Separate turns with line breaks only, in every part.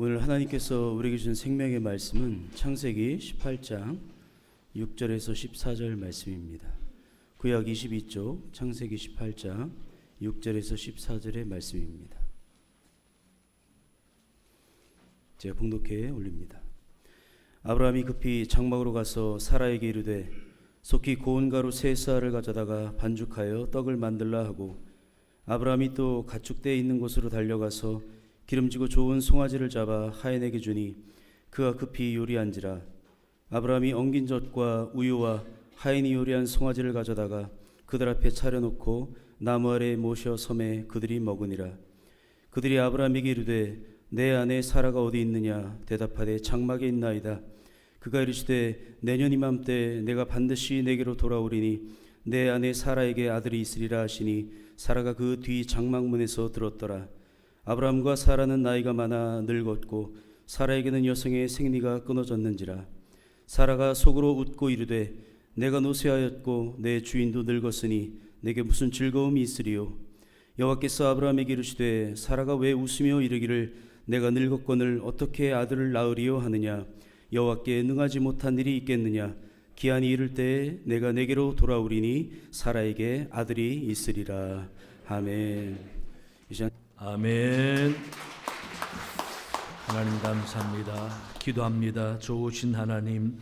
오늘 하나님께서 우리에게 주신 생명의 말씀은 창세기 18장 6절에서 14절 말씀입니다. 구약 22쪽 창세기 18장 6절에서 14절의 말씀입니다. 제가 봉독해 올립니다. 아브라함이 급히 장막으로 가서 사라에게 이르되 속히 고운 가루 세 쌀을 가져다가 반죽하여 떡을 만들라 하고, 아브라함이 또 가축대에 있는 곳으로 달려가서 기름지고 좋은 송아지를 잡아 하인에게 주니 그가 급히 요리한지라. 아브라함이 엉긴 젖과 우유와 하인이 요리한 송아지를 가져다가 그들 앞에 차려놓고 나무 아래에 모셔 섬에 그들이 먹으니라. 그들이 아브라함에게 이르되 내 아내 사라가 어디 있느냐? 대답하되 장막에 있나이다. 그가 이르시되 내년 이맘때 내가 반드시 내게로 돌아오리니 내 아내 사라에게 아들이 있으리라 하시니 사라가 그 뒤 장막문에서 들었더라. 아브라함과 사라는 나이가 많아 늙었고 사라에게는 여성의 생리가 끊어졌는지라. 사라가 속으로 웃고 이르되 내가 노쇠하였고 내 주인도 늙었으니 내게 무슨 즐거움이 있으리요? 여호와께서 아브라함에게 이르시되 사라가 왜 웃으며 이르기를 내가 늙었거늘 어떻게 아들을 낳으리요 하느냐? 여호와께 능하지 못한 일이 있겠느냐? 기한이 이를 때에 내가 내게로 돌아오리니 사라에게 아들이 있으리라. 아멘.
아멘. 하나님 감사합니다. 기도합니다. 좋으신 하나님,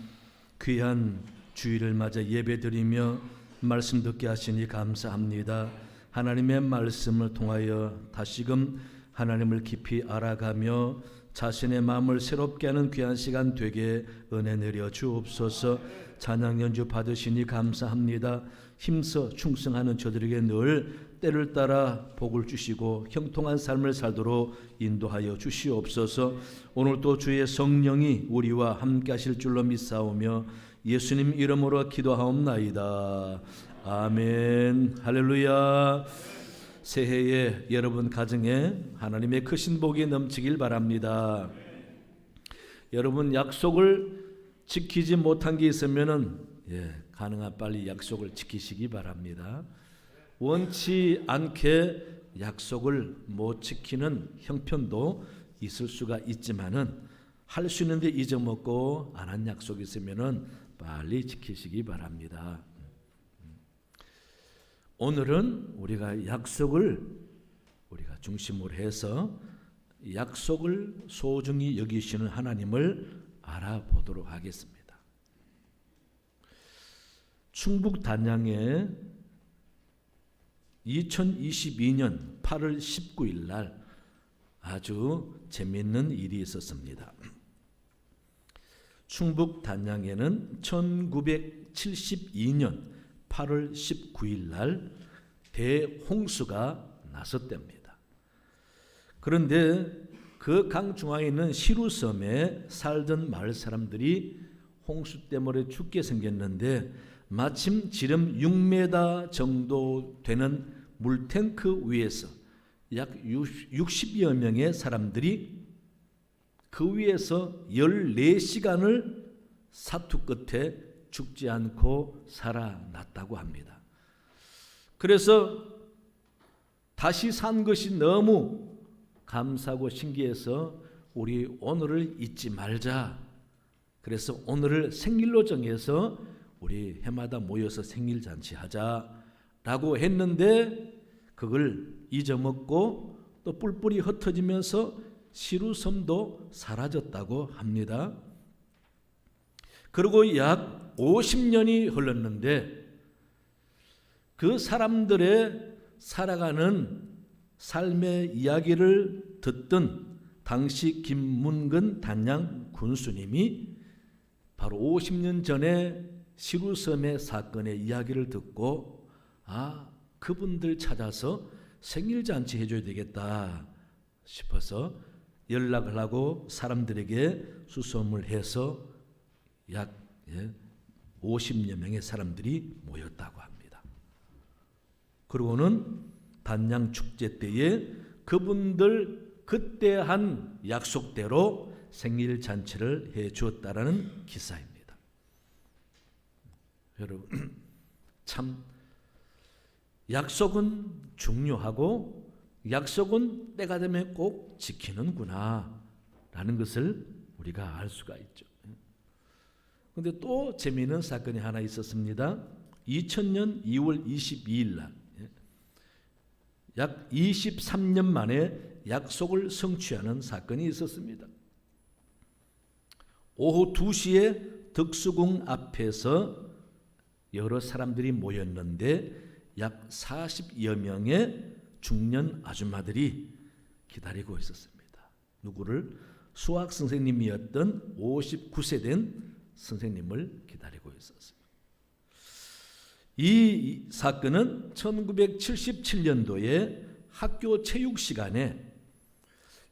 귀한 주일을 맞아 예배드리며 말씀 듣게 하시니 감사합니다. 하나님의 말씀을 통하여 다시금 하나님을 깊이 알아가며 자신의 마음을 새롭게 하는 귀한 시간 되게 은혜 내려 주옵소서. 찬양 연주 받으시니 감사합니다. 힘써 충성하는 저들에게 늘 때를 따라 복을 주시고 형통한 삶을 살도록 인도하여 주시옵소서. 오늘도 주의 성령이 우리와 함께 하실 줄로 믿사오며 예수님 이름으로 기도하옵나이다. 아멘. 할렐루야. 새해에 여러분 가정에 하나님의 크신 복이 넘치길 바랍니다. 여러분 약속을 지키지 못한 게 있으면은 가능한 빨리 약속을 지키시기 바랍니다. 원치 않게 약속을 못 지키는 형편도 있을 수가 있지만은 할 수 있는데 잊어먹고 안 한 약속이 있으면은 빨리 지키시기 바랍니다. 오늘은 우리가 약속을 중심으로 해서 약속을 소중히 여기시는 하나님을 알아보도록 하겠습니다. 충북 단양에 2022년 8월 19일 날 아주 재미있는 일이 있었습니다. 충북 단양에는 1972년 8월 19일 날 대홍수가 났었답니다. 그런데 그 강 중앙에 있는 시루섬에 살던 마을 사람들이 홍수 때문에 죽게 생겼는데 마침 지름 6m 정도 되는 물탱크 위에서 약 60여 명의 사람들이 그 위에서 14시간을 사투 끝에 죽지 않고 살아났다고 합니다. 그래서 다시 산 것이 너무 감사하고 신기해서 우리 오늘을 잊지 말자. 그래서 오늘을 생일로 정해서 우리 해마다 모여서 생일 잔치하자라고 했는데 그걸 잊어먹고 또 뿔뿔이 흩어지면서 시루섬도 사라졌다고 합니다. 그리고 약 50년이 흘렀는데 그 사람들의 살아가는 삶의 이야기를 듣던 당시 김문근 단양 군수님이 바로 50년 전에 시루섬의 사건의 이야기를 듣고 그분들 찾아서 생일잔치 해줘야 되겠다 싶어서 연락을 하고 사람들에게 수소문을 해서 약 50여 명의 사람들이 모였다고 합니다. 그리고는 단양 축제 때에 그분들 그때 한 약속대로 생일 잔치를 해 주었다라는 기사입니다. 여러분 참 약속은 중요하고 약속은 때가 되면 꼭 지키는구나 라는 것을 우리가 알 수가 있죠. 그런데 또 재미있는 사건이 하나 있었습니다. 2000년 2월 22일 날 약 23년 만에 약속을 성취하는 사건이 있었습니다. 오후 2시에 덕수궁 앞에서 여러 사람들이 모였는데 약 40여 명의 중년 아줌마들이 기다리고 있었습니다. 누구를? 수학 선생님이었던 59세 된 선생님을 기다리고 있었어요. 이 사건은 1977년도에 학교 체육 시간에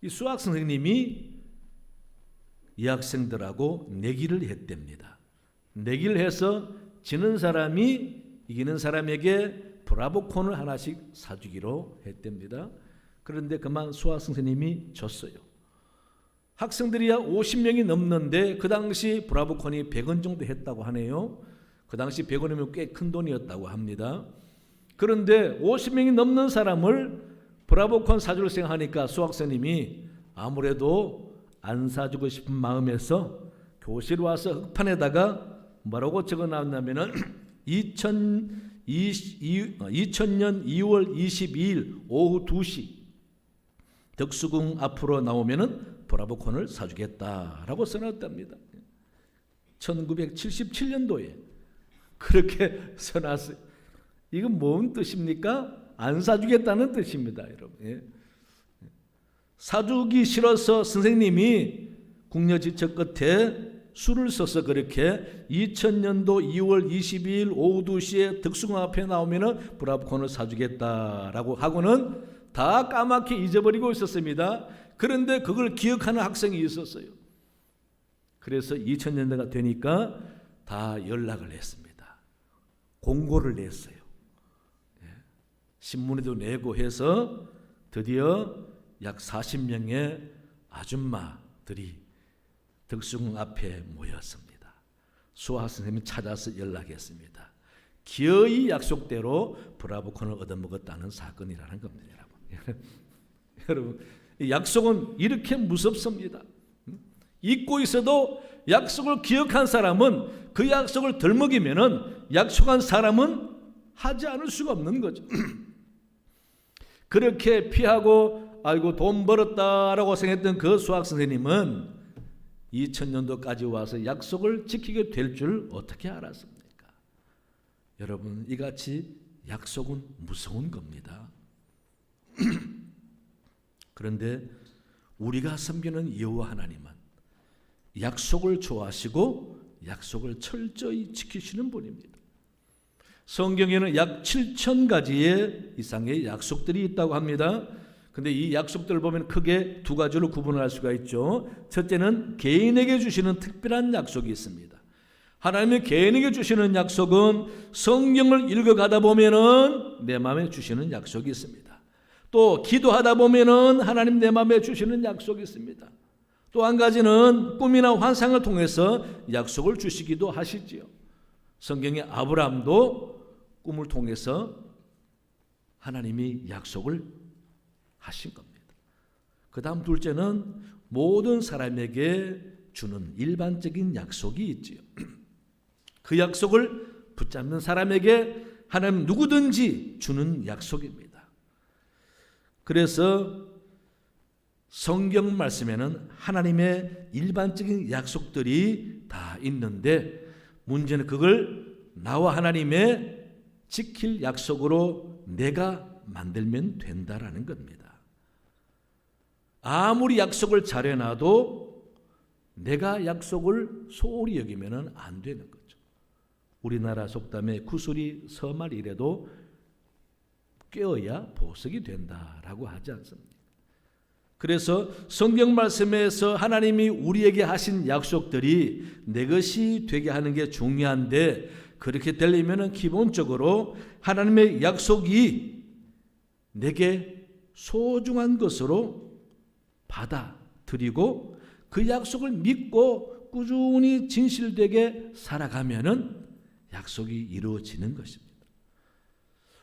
이 수학 선생님이 이 학생들하고 내기를 했답니다. 내기를 해서 지는 사람이 이기는 사람에게 브라보콘을 하나씩 사주기로 했답니다. 그런데 그만 수학 선생님이 졌어요. 학생들이 약 50명이 넘는데 그 당시 브라보콘이 100원 정도 했다고 하네요. 그 당시 100원이면 꽤 큰 돈이었다고 합니다. 그런데 50명이 넘는 사람을 브라보콘 사줄 생각하니까 수학생님이 아무래도 안 사주고 싶은 마음에서 교실 와서 흑판에다가 뭐라고 적어놨냐면은 2000년 2월 22일 오후 2시 덕수궁 앞으로 나오면은 브라보콘을 사주겠다라고 써놨답니다. 1977년도에 그렇게 써놨어요. 이건 뭔 뜻입니까? 안 사주겠다는 뜻입니다, 여러분. 사주기 싫어서 선생님이 궁여지처 끝에 수를 써서 그렇게 2000년도 2월 22일 오후 2시에 덕수궁 앞에 나오면은 브라보콘을 사주겠다라고 하고는 다 까맣게 잊어버리고 있었습니다. 그런데 그걸 기억하는 학생이 있었어요. 그래서 2000년대가 되니까 다 연락을 했습니다. 공고를 냈어요. 신문에도 내고 해서 드디어 약 40명의 아줌마들이 덕수궁 앞에 모였습니다. 수학 선생님이 찾아서 연락했습니다. 기어이 약속대로 브라보콘을 얻어먹었다는 사건이라는 겁니다. 여러분, 약속은 이렇게 무섭습니다. 잊고 있어도 약속을 기억한 사람은 그 약속을 덜 먹이면은 약속한 사람은 하지 않을 수가 없는 거죠. 그렇게 피하고 아이고 돈 벌었다라고 생각했던 그 수학 선생님은 2000년도까지 와서 약속을 지키게 될 줄 어떻게 알았습니까? 여러분, 이같이 약속은 무서운 겁니다. 그런데 우리가 섬기는 여호와 하나님은 약속을 좋아하시고 약속을 철저히 지키시는 분입니다. 성경에는 약 7,000가지의 이상의 약속들이 있다고 합니다. 근데 이 약속들을 보면 크게 두 가지로 구분할 수가 있죠. 첫째는 개인에게 주시는 특별한 약속이 있습니다. 하나님이 개인에게 주시는 약속은 성경을 읽어가다 보면은 내 마음에 주시는 약속이 있습니다. 또 기도하다 보면은 하나님 내 마음에 주시는 약속이 있습니다. 또 한 가지는 꿈이나 환상을 통해서 약속을 주시기도 하시지요. 성경의 아브라함도 꿈을 통해서 하나님이 약속을 하신 겁니다. 그 다음 둘째는 모든 사람에게 주는 일반적인 약속이 있지요. 그 약속을 붙잡는 사람에게 하나님 누구든지 주는 약속입니다. 그래서 성경 말씀에는 하나님의 일반적인 약속들이 다 있는데 문제는 그걸 나와 하나님의 지킬 약속으로 내가 만들면 된다라는 겁니다. 아무리 약속을 잘해놔도 내가 약속을 소홀히 여기면 안 되는 거죠. 우리나라 속담에 구슬이 서말이라도 꿰어야 보석이 된다라고 하지 않습니까? 그래서 성경 말씀에서 하나님이 우리에게 하신 약속들이 내 것이 되게 하는 게 중요한데 그렇게 되려면 기본적으로 하나님의 약속이 내게 소중한 것으로 받아들이고 그 약속을 믿고 꾸준히 진실되게 살아가면은 약속이 이루어지는 것입니다.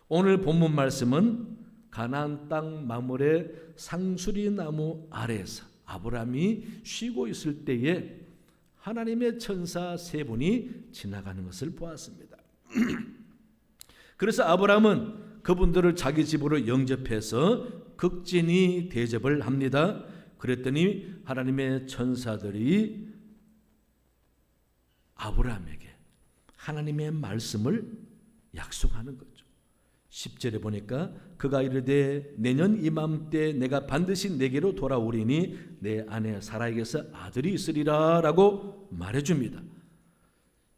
오늘 본문 말씀은 가나안 땅 마물의 상수리 나무 아래에서 아브라함이 쉬고 있을 때에 하나님의 천사 세 분이 지나가는 것을 보았습니다. 그래서 아브라함은 그분들을 자기 집으로 영접해서 극진히 대접을 합니다. 그랬더니 하나님의 천사들이 아브라함에게 하나님의 말씀을 약속하는 거죠. 10절에 보니까 그가 이르되 내년 이맘때 내가 반드시 내게로 돌아오리니 내 아내 사라에게서 아들이 있으리라 라고 말해줍니다.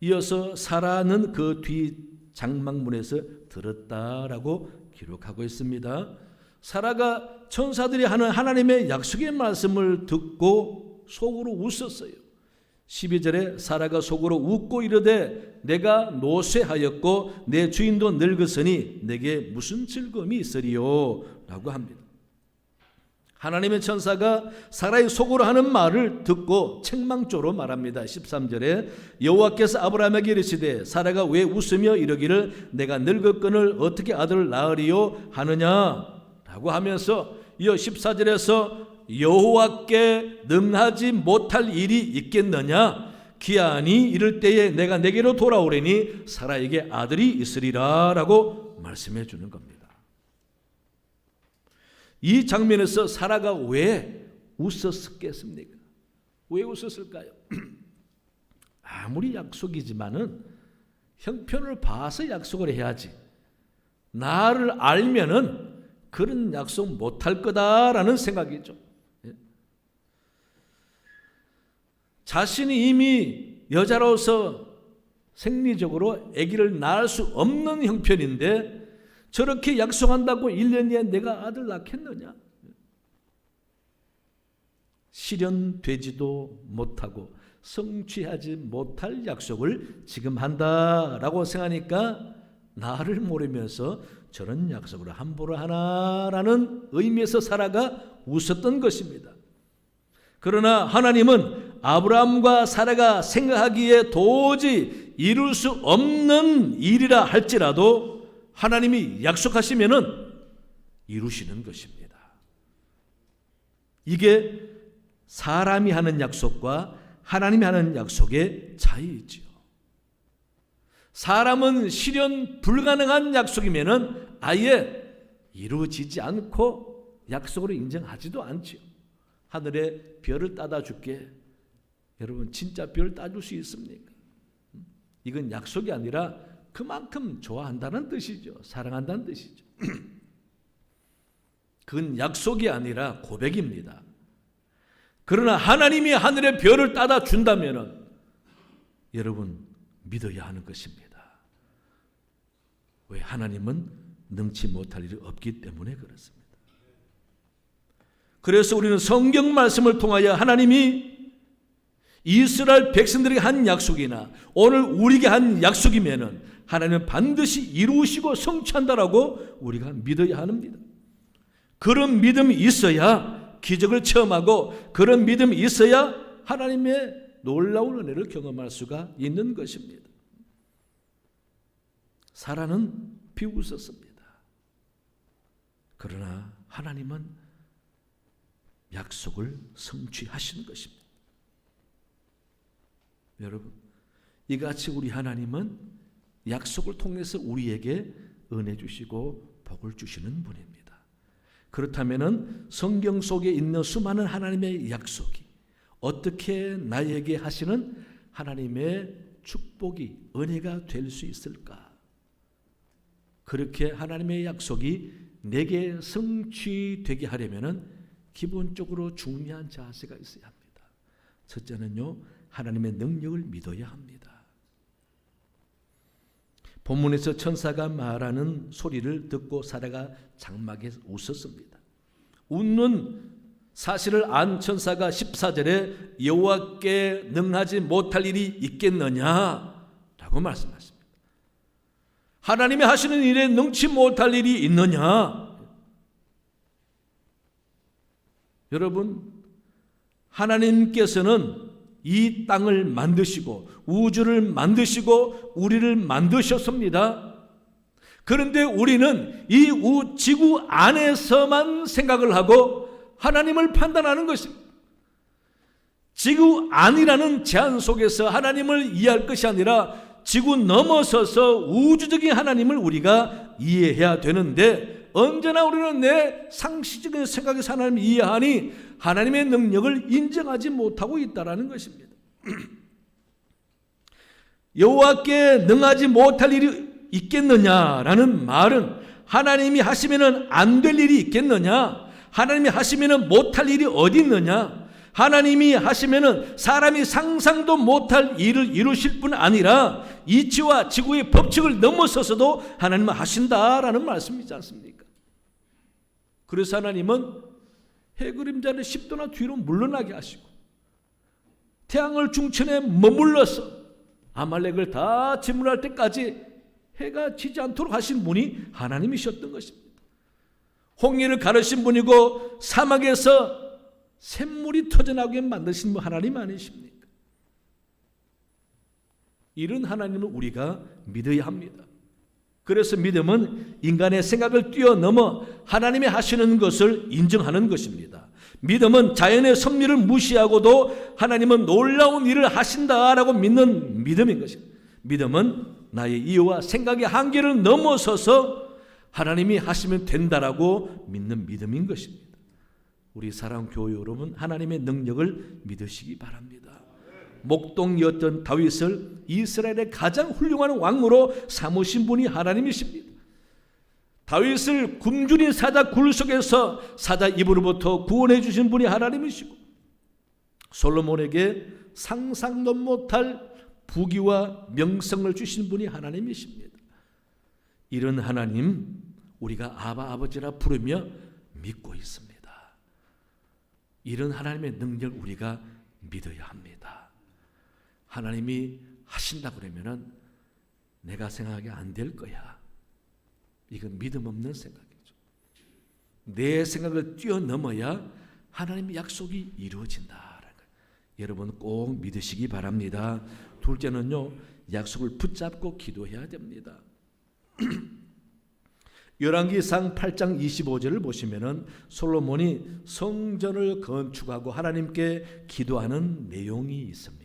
이어서 사라는 그 뒤 장막문에서 들었다라고 기록하고 있습니다. 사라가 천사들이 하는 하나님의 약속의 말씀을 듣고 속으로 웃었어요. 12절에 사라가 속으로 웃고 이르되 내가 노쇠하였고 내 주인도 늙었으니 내게 무슨 즐거움이 있으리요 라고 합니다. 하나님의 천사가 사라의 속으로 하는 말을 듣고 책망조로 말합니다. 13절에 여호와께서 아브라함에게 이르시되 사라가 왜 웃으며 이러기를 내가 늙었거늘 어떻게 아들을 낳으리요 하느냐 라고 하면서 이어 14절에서 여호와께 능하지 못할 일이 있겠느냐 기한이 이를 때에 내가 내게로 돌아오려니 사라에게 아들이 있으리라 라고 말씀해 주는 겁니다. 이 장면에서 사라가 왜 웃었겠습니까? 왜 웃었을까요? 아무리 약속이지만은 형편을 봐서 약속을 해야지 나를 알면은 그런 약속 못할 거다라는 생각이죠. 자신이 이미 여자로서 생리적으로 아기를 낳을 수 없는 형편인데 저렇게 약속한다고 1년 뒤에 내가 아들 낳겠느냐? 실현되지도 못하고 성취하지 못할 약속을 지금 한다라고 생각하니까 나를 모르면서 저런 약속을 함부로 하나라는 의미에서 사라가 웃었던 것입니다. 그러나 하나님은 아브라함과 사라가 생각하기에 도저히 이룰 수 없는 일이라 할지라도 하나님이 약속하시면은 이루시는 것입니다. 이게 사람이 하는 약속과 하나님이 하는 약속의 차이이지요. 사람은 실현 불가능한 약속이면은 아예 이루어지지 않고 약속으로 인정하지도 않지요. 하늘에 별을 따다 줄게. 여러분 진짜 별 따줄 수 있습니까? 이건 약속이 아니라 그만큼 좋아한다는 뜻이죠. 사랑한다는 뜻이죠. 그건 약속이 아니라 고백입니다. 그러나 하나님이 하늘의 별을 따다 준다면 여러분 믿어야 하는 것입니다. 왜? 하나님은 능치 못할 일이 없기 때문에 그렇습니다. 그래서 우리는 성경 말씀을 통하여 하나님이 이스라엘 백성들에게 한 약속이나 오늘 우리에게 한 약속이면은 하나님은 반드시 이루시고 성취한다라고 우리가 믿어야 합니다. 그런 믿음이 있어야 기적을 체험하고 그런 믿음이 있어야 하나님의 놀라운 은혜를 경험할 수가 있는 것입니다. 사라는 비웃었습니다. 그러나 하나님은 약속을 성취하시는 것입니다. 여러분, 이같이 우리 하나님은 약속을 통해서 우리에게 은혜 주시고 복을 주시는 분입니다. 그렇다면 성경 속에 있는 수많은 하나님의 약속이 어떻게 나에게 하시는 하나님의 축복이 은혜가 될 수 있을까? 그렇게 하나님의 약속이 내게 성취되게 하려면 기본적으로 중요한 자세가 있어야 합니다. 첫째는요, 하나님의 능력을 믿어야 합니다. 본문에서 천사가 말하는 소리를 듣고 사라가 장막에 웃었습니다. 웃는 사실을 안 천사가 14절에 여호와께 능하지 못할 일이 있겠느냐라고 말씀하십니다. 하나님이 하시는 일에 능치 못할 일이 있느냐? 여러분, 하나님께서는 이 땅을 만드시고 우주를 만드시고 우리를 만드셨습니다. 그런데 우리는 이 지구 안에서만 생각을 하고 하나님을 판단하는 것입니다. 지구 안이라는 제한 속에서 하나님을 이해할 것이 아니라 지구 넘어서서 우주적인 하나님을 우리가 이해해야 되는데, 언제나 우리는 내 상식적인 생각에서 하나님을 이해하니 하나님의 능력을 인정하지 못하고 있다는 것입니다. 여호와께 능하지 못할 일이 있겠느냐라는 말은 하나님이 하시면 안 될 일이 있겠느냐, 하나님이 하시면 못할 일이 어디 있느냐, 하나님이 하시면 사람이 상상도 못할 일을 이루실 뿐 아니라 이치와 지구의 법칙을 넘어서서도 하나님은 하신다라는 말씀이지 않습니까? 그래서 하나님은 해 그림자를 10도나 뒤로 물러나게 하시고 태양을 중천에 머물러서 아말렉을 다 진멸할 때까지 해가 지지 않도록 하신 분이 하나님이셨던 것입니다. 홍해를 가르신 분이고 사막에서 샘물이 터져나오게 만드신 분 하나님 아니십니까? 이런 하나님을 우리가 믿어야 합니다. 그래서 믿음은 인간의 생각을 뛰어넘어 하나님이 하시는 것을 인정하는 것입니다. 믿음은 자연의 섭리를 무시하고도 하나님은 놀라운 일을 하신다라고 믿는 믿음인 것입니다. 믿음은 나의 이해와 생각의 한계를 넘어서서 하나님이 하시면 된다라고 믿는 믿음인 것입니다. 우리 사랑하는 교회 여러분, 하나님의 능력을 믿으시기 바랍니다. 목동이었던 다윗을 이스라엘의 가장 훌륭한 왕으로 삼으신 분이 하나님이십니다. 다윗을 굶주린 사자 굴 속에서 사자 입으로부터 구원해 주신 분이 하나님이시고, 솔로몬에게 상상도 못할 부귀와 명성을 주신 분이 하나님이십니다. 이런 하나님 우리가 아버지라 부르며 믿고 있습니다. 이런 하나님의 능력을 우리가 믿어야 합니다. 하나님이 하신다 그러면은 내가 생각하기 안 될 거야. 이건 믿음 없는 생각이죠. 내 생각을 뛰어넘어야 하나님의 약속이 이루어진다라는 거예요. 여러분 꼭 믿으시기 바랍니다. 둘째는요, 약속을 붙잡고 기도해야 됩니다. 열왕기상 8장 25절을 보시면은 솔로몬이 성전을 건축하고 하나님께 기도하는 내용이 있습니다.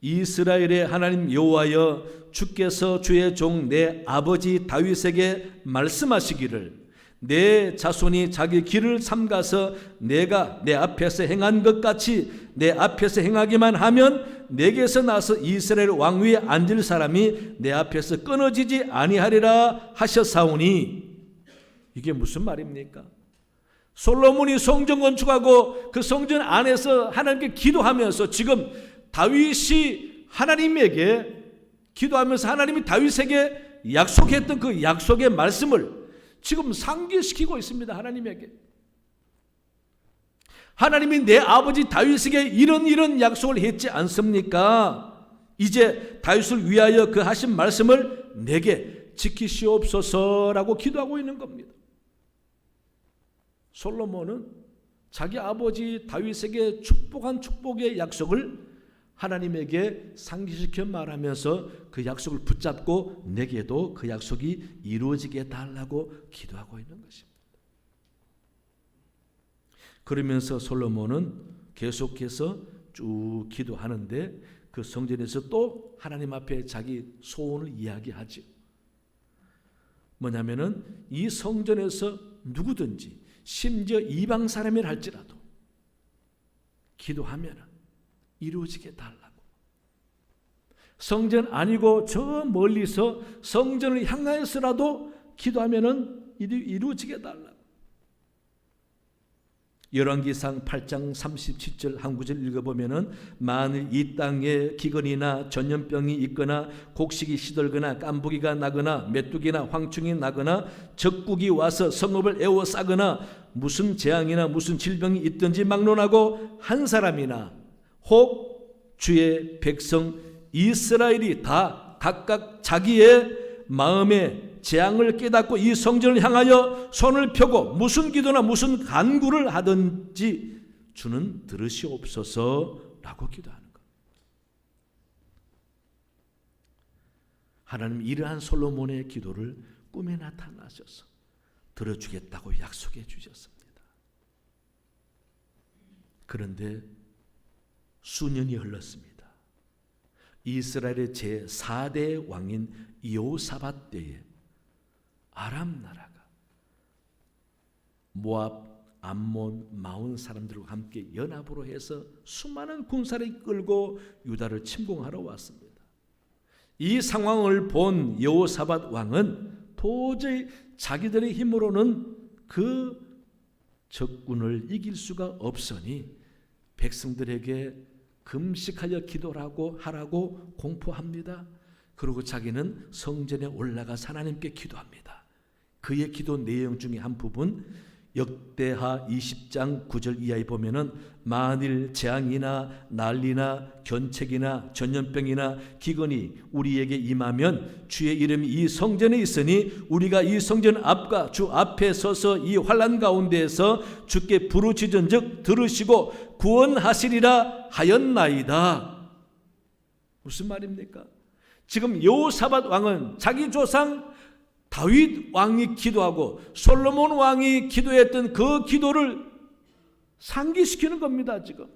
이스라엘의 하나님 여호와여, 주께서 주의 종 내 아버지 다윗에게 말씀하시기를 내 자손이 자기 길을 삼가서 내가 내 앞에서 행한 것 같이 내 앞에서 행하기만 하면 내게서 나서 이스라엘 왕위에 앉을 사람이 내 앞에서 끊어지지 아니하리라 하셨사오니. 이게 무슨 말입니까? 솔로몬이 성전 건축하고 그 성전 안에서 하나님께 기도하면서 지금 다윗이 하나님에게 기도하면서 하나님이 다윗에게 약속했던 그 약속의 말씀을 지금 상기시키고 있습니다. 하나님에게. 하나님이 내 아버지 다윗에게 이런 약속을 했지 않습니까? 이제 다윗을 위하여 그 하신 말씀을 내게 지키시옵소서라고 기도하고 있는 겁니다. 솔로몬은 자기 아버지 다윗에게 축복한 축복의 약속을 하나님에게 상기시켜 말하면서 그 약속을 붙잡고 내게도 그 약속이 이루어지게 해달라고 기도하고 있는 것입니다. 그러면서 솔로몬은 계속해서 쭉 기도하는데 그 성전에서 또 하나님 앞에 자기 소원을 이야기하죠. 뭐냐면은 이 성전에서 누구든지 심지어 이방 사람이라 할지라도 기도하면 이루어지게 달라고. 성전 아니고 저 멀리서 성전을 향하여서라도 기도하면은 이루어지게 달라고. 열왕기상 8장 37절 한 구절 읽어보면은 만일 이 땅에 기근이나 전염병이 있거나 곡식이 시들거나 깐부기가 나거나 메뚜기나 황충이 나거나 적국이 와서 성읍을 에워싸거나 무슨 재앙이나 무슨 질병이 있든지 막론하고 한 사람이나 혹 주의 백성 이스라엘이 다 각각 자기의 마음의 재앙을 깨닫고 이 성전을 향하여 손을 펴고 무슨 기도나 무슨 간구를 하든지 주는 들으시옵소서라고 기도하는 것. 하나님 이러한 솔로몬의 기도를 꿈에 나타나셔서 들어주겠다고 약속해 주셨습니다. 그런데 수년이 흘렀습니다. 이스라엘의 제4대 왕인 여호사밧 때에 아람 나라가 모압, 암몬, 마온 사람들과 함께 연합으로 해서 수많은 군사를 끌고 유다를 침공하러 왔습니다. 이 상황을 본 여호사밧 왕은 도저히 자기들의 힘으로는 그 적군을 이길 수가 없으니 백성들에게 금식하여 기도를 하라고 공포합니다. 그리고 자기는 성전에 올라가서 하나님께 기도합니다. 그의 기도 내용 중에 한 부분, 역대하 20장 9절 이하에 보면은 만일 재앙이나 난리나 견책이나 전염병이나 기근이 우리에게 임하면 주의 이름이 이 성전에 있으니 우리가 이 성전 앞과 주 앞에 서서 이 환난 가운데에서 주께 부르짖은즉 들으시고 구원하시리라 하였나이다. 무슨 말입니까? 지금 여호사밧 왕은 자기 조상 다윗 왕이 기도하고 솔로몬 왕이 기도했던 그 기도를 상기시키는 겁니다. 지금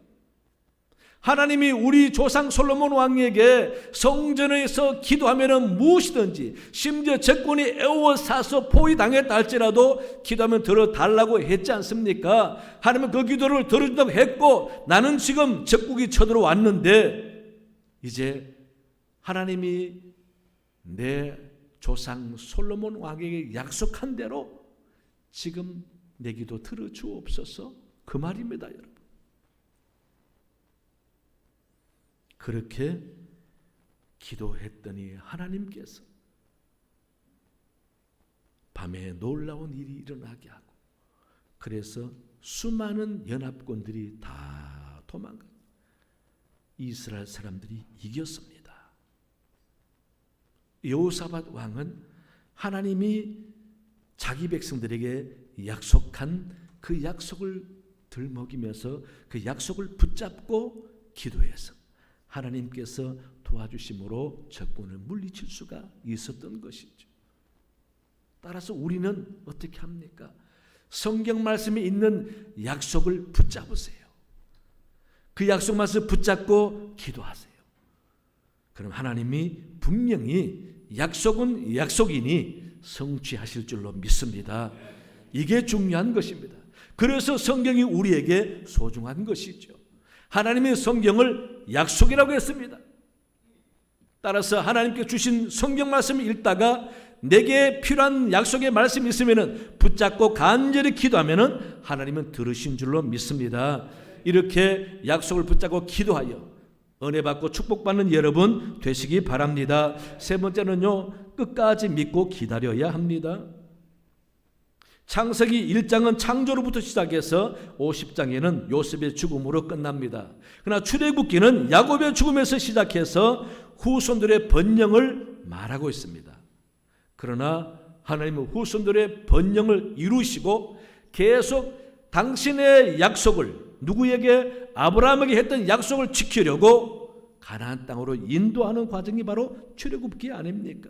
하나님이 우리 조상 솔로몬 왕에게 성전에서 기도하면 무엇이든지, 심지어 적군이 에워싸서 포위당했다 할지라도 기도하면 들어달라고 했지 않습니까? 하나님은 그 기도를 들어준다고 했고, 나는 지금 적국이 쳐들어왔는데 이제 하나님이 내 조상 솔로몬 왕에게 약속한 대로 지금 내 기도 들어주옵소서, 그 말입니다. 여러분, 그렇게 기도했더니 하나님께서 밤에 놀라운 일이 일어나게 하고, 그래서 수많은 연합군들이 다 도망가 이스라엘 사람들이 이겼습니다. 여호사밧 왕은 하나님이 자기 백성들에게 약속한 그 약속을 들먹이면서 그 약속을 붙잡고 기도해서 하나님께서 도와주심으로 적군을 물리칠 수가 있었던 것이죠. 따라서 우리는 어떻게 합니까? 성경 말씀에 있는 약속을 붙잡으세요. 그 약속 말씀을 붙잡고 기도하세요. 그럼 하나님이 분명히 약속은 약속이니 성취하실 줄로 믿습니다. 이게 중요한 것입니다. 그래서 성경이 우리에게 소중한 것이죠. 하나님의 성경을 약속이라고 했습니다. 따라서 하나님께 주신 성경 말씀을 읽다가 내게 필요한 약속의 말씀이 있으면 붙잡고 간절히 기도하면 하나님은 들으신 줄로 믿습니다. 이렇게 약속을 붙잡고 기도하여 은혜 받고 축복받는 여러분 되시기 바랍니다. 세 번째는요, 끝까지 믿고 기다려야 합니다. 창세기 1장은 창조로부터 시작해서 50장에는 요셉의 죽음으로 끝납니다. 그러나 출애굽기는 야곱의 죽음에서 시작해서 후손들의 번영을 말하고 있습니다. 그러나 하나님은 후손들의 번영을 이루시고 계속 당신의 약속을, 누구에게? 아브라함에게 했던 약속을 지키려고 가나안 땅으로 인도하는 과정이 바로 출애굽기 아닙니까?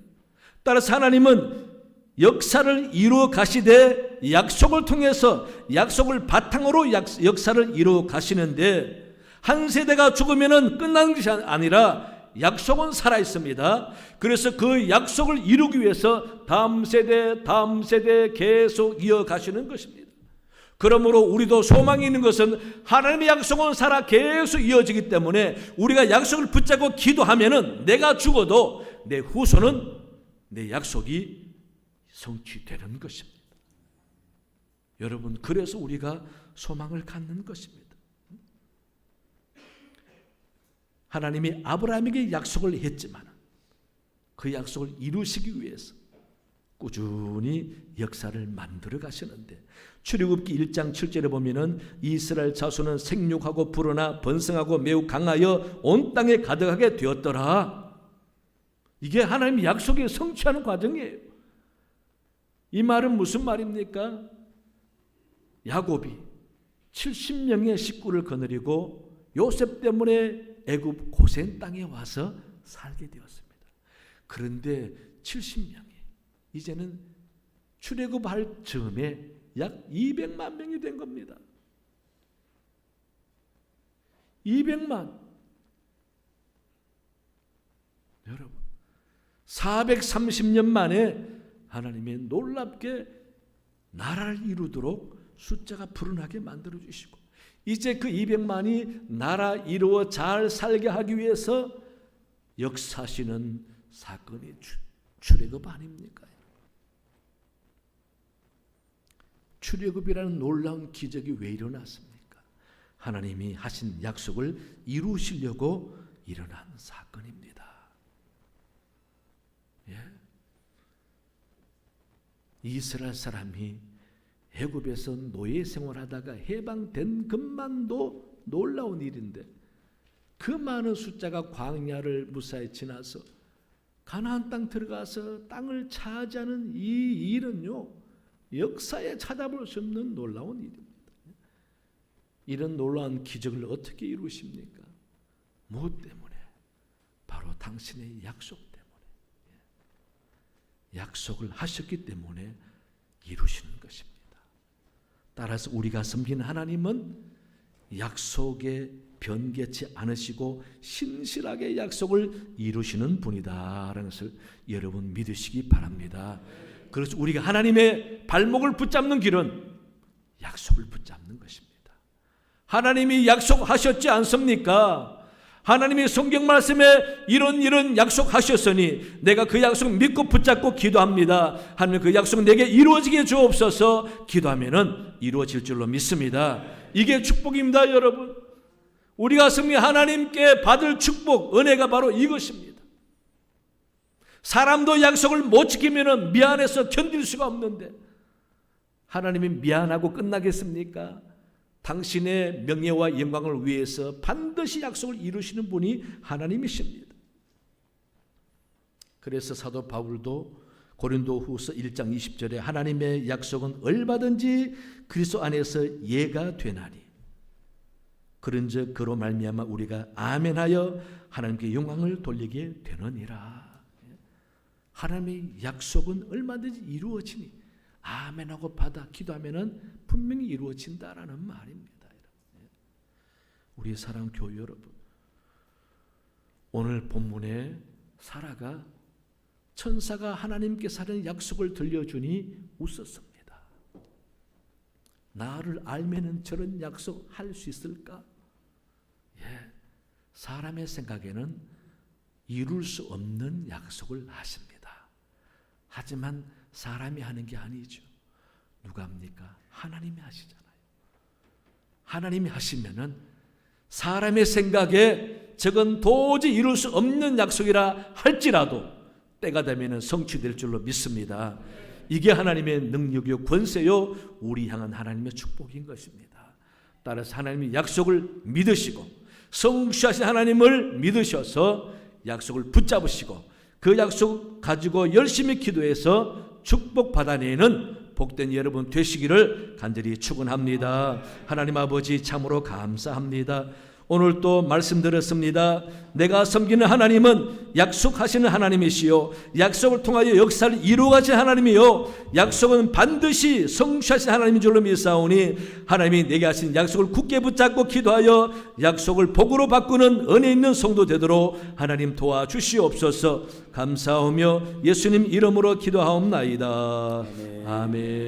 따라서 하나님은 역사를 이루어 가시되 약속을 통해서, 약속을 바탕으로 역사를 이루어 가시는데, 한 세대가 죽으면 끝나는 것이 아니라 약속은 살아 있습니다. 그래서 그 약속을 이루기 위해서 다음 세대 계속 이어가시는 것입니다. 그러므로 우리도 소망이 있는 것은 하나님의 약속은 살아 계속 이어지기 때문에 우리가 약속을 붙잡고 기도하면은 내가 죽어도 내 후손은 내 약속이 성취되는 것입니다. 여러분, 그래서 우리가 소망을 갖는 것입니다. 하나님이 아브라함에게 약속을 했지만 그 약속을 이루시기 위해서 꾸준히 역사를 만들어 가시는데, 출애굽기 1장 7절에 보면은 이스라엘 자손은 생육하고 불어나 번성하고 매우 강하여 온 땅에 가득하게 되었더라. 이게 하나님의 약속이 성취하는 과정이에요. 이 말은 무슨 말입니까? 야곱이 70명의 식구를 거느리고 요셉 때문에 애굽 고센 땅에 와서 살게 되었습니다. 그런데 70명이 이제는 출애굽할 즈음에 약 200만 명이 된 겁니다. 200만. 여러분, 430년 만에 하나님이 놀랍게 나라를 이루도록 숫자가 불어나게 만들어 주시고, 이제 그 200만이 나라 이루어 잘 살게 하기 위해서 역사하시는 사건이 출애굽 아닙니까? 출애굽이라는 놀라운 기적이 왜 일어났습니까? 하나님이 하신 약속을 이루시려고 일어난 사건입니다. 예. 이스라엘 사람이 애굽에서 노예 생활하다가 해방된 것만도 놀라운 일인데, 그 많은 숫자가 광야를 무사히 지나서 가나안 땅 들어가서 땅을 차지하는 이 일은요, 역사에 찾아볼 수 없는 놀라운 일입니다. 이런 놀라운 기적을 어떻게 이루십니까? 무엇 때문에? 바로 당신의 약속 때문에. 약속을 하셨기 때문에 이루시는 것입니다. 따라서 우리가 섬기는 하나님은 약속에 변개치 않으시고 신실하게 약속을 이루시는 분이다라는 것을 여러분 믿으시기 바랍니다. 그래서 우리가 하나님의 발목을 붙잡는 길은 약속을 붙잡는 것입니다. 하나님이 약속하셨지 않습니까? 하나님이 성경 말씀에 이런 약속하셨으니 내가 그 약속 믿고 붙잡고 기도합니다. 하나님 그 약속 내게 이루어지게 주옵소서. 기도하면은 이루어질 줄로 믿습니다. 이게 축복입니다, 여러분. 우리가 성령 하나님께 받을 축복, 은혜가 바로 이것입니다. 사람도 약속을 못 지키면은 미안해서 견딜 수가 없는데 하나님이 미안하고 끝나겠습니까? 당신의 명예와 영광을 위해서 반드시 약속을 이루시는 분이 하나님이십니다. 그래서 사도 바울도 고린도후서 1장 20절에 하나님의 약속은 얼마든지 그리스도 안에서 예가 되나니 그런즉 그로 말미암아 우리가 아멘하여 하나님께 영광을 돌리게 되느니라. 하나님의 약속은 얼마든지 이루어지니 아멘하고 받아 기도하면은 분명히 이루어진다라는 말입니다. 우리 사랑하는 교회 여러분, 오늘 본문에 사라가 천사가 하나님께서 하는 약속을 들려주니 웃었습니다. 나를 알면은 저런 약속 할 수 있을까? 사람의 생각에는 이룰 수 없는 약속을 하십니다. 하지만 사람이 하는 게 아니죠. 누가 합니까? 하나님이 하시잖아요. 하나님이 하시면은 사람의 생각에 저건 도저히 이룰 수 없는 약속이라 할지라도 때가 되면은 성취될 줄로 믿습니다. 이게 하나님의 능력이요 권세요 우리 향한 하나님의 축복인 것입니다. 따라서 하나님의 약속을 믿으시고 성취하신 하나님을 믿으셔서 약속을 붙잡으시고 그 약속 가지고 열심히 기도해서 축복 받아내는 복된 여러분 되시기를 간절히 축원합니다. 하나님 아버지 참으로 감사합니다. 오늘 또 말씀드렸습니다. 내가 섬기는 하나님은 약속하시는 하나님이시요 약속을 통하여 역사를 이루어가신 하나님이요 약속은 반드시 성취하신 하나님인 줄로 믿사오니 하나님이 내게 하신 약속을 굳게 붙잡고 기도하여 약속을 복으로 바꾸는 은혜 있는 성도 되도록 하나님 도와주시옵소서. 감사하며 예수님 이름으로 기도하옵나이다. 아멘.